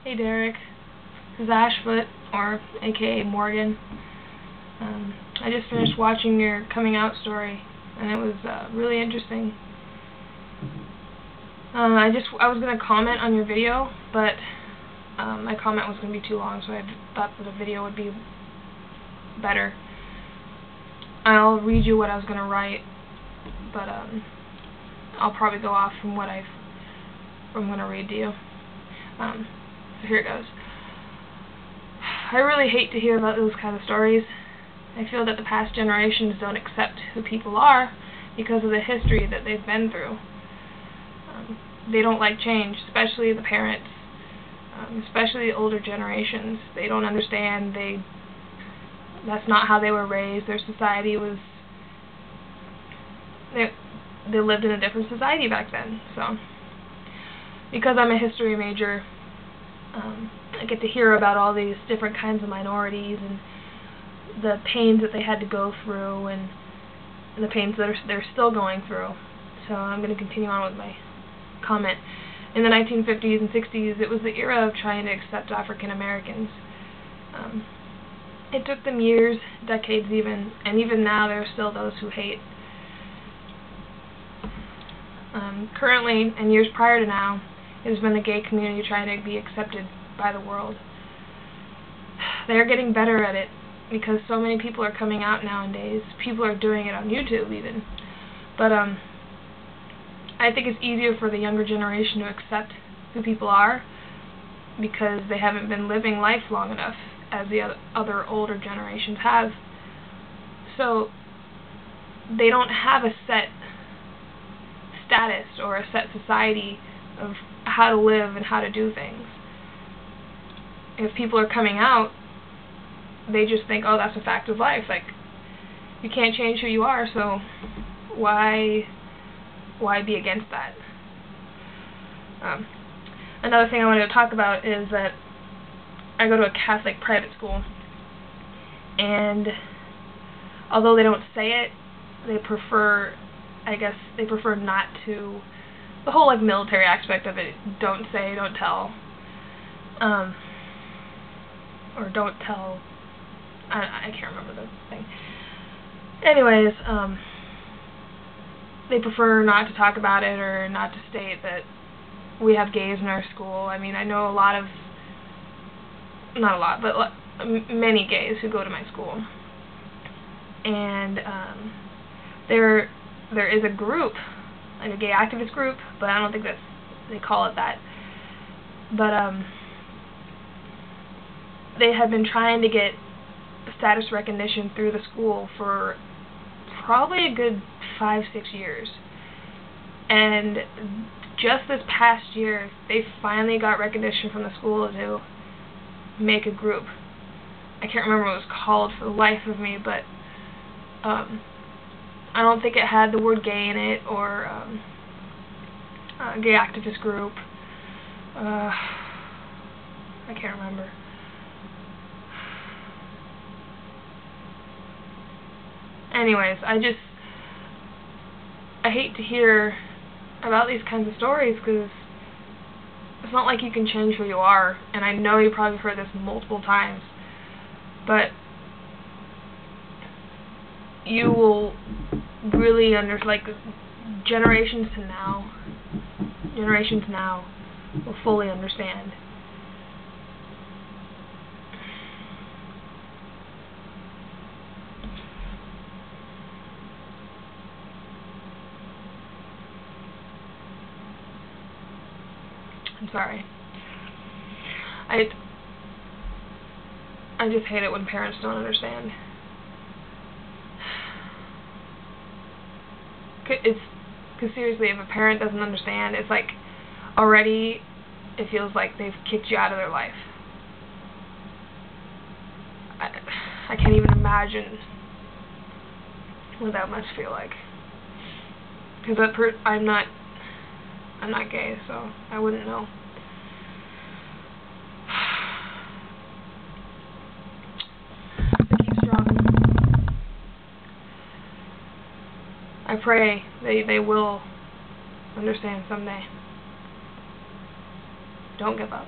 Hey Derek, this is Ashfoot, or aka Morgan. I just finished watching your coming out story, and it was really interesting. I was going to comment on your video, but my comment was going to be too long, so I thought that a video would be better. I'll read you what I was going to write, but I'll probably go off from what I'm going to read to you. So here it goes. I really hate to hear about those kind of stories. I feel that the past generations don't accept who people are because of the history that they've been through. They don't like change, especially the parents, especially the older generations. They don't understand. That's not how they were raised. Their society was... They lived in a different society back then. So, because I'm a history major, I get to hear about all these different kinds of minorities and the pains that they had to go through and the pains that they're still going through. So I'm going to continue on with my comment. In the 1950s and 60s, it was the era of trying to accept African Americans. It took them years, decades even, and even now there are still those who hate. Currently, and years prior to now, it has been the gay community trying to be accepted by the world. They are getting better at it because so many people are coming out nowadays. People are doing it on YouTube even. But I think it's easier for the younger generation to accept who people are because they haven't been living life long enough as the other older generations have. So they don't have a set status or a set society of how to live and how to do things. If people are coming out, they just think, oh, that's a fact of life. Like, you can't change who you are, so why be against that? Another thing I wanted to talk about is that I go to a Catholic private school, and although they don't say it, they prefer, I guess, they prefer not to. The whole like military aspect of it, don't say, don't tell, or don't tell, I can't remember the thing. Anyways, they prefer not to talk about it or not to state that we have gays in our school. I mean, I know not a lot, but many gays who go to my school. And there is a group, like a gay activist group, but I don't think they call it that. But they have been trying to get status recognition through the school for probably a good 5-6 years. And just this past year, they finally got recognition from the school to make a group. I can't remember what it was called for the life of me, but I don't think it had the word gay in it, or gay activist group. I can't remember. Anyways, I hate to hear about these kinds of stories because it's not like you can change who you are, and I know you probably heard this multiple times, but you will really generations now will fully understand. I'm sorry. I just hate it when parents don't understand. Because seriously, if a parent doesn't understand, it's like already it feels like they've kicked you out of their life. I can't even imagine what that must feel like. Because I'm not gay, so I wouldn't know. So keep strong. I pray they will understand someday. Don't give up.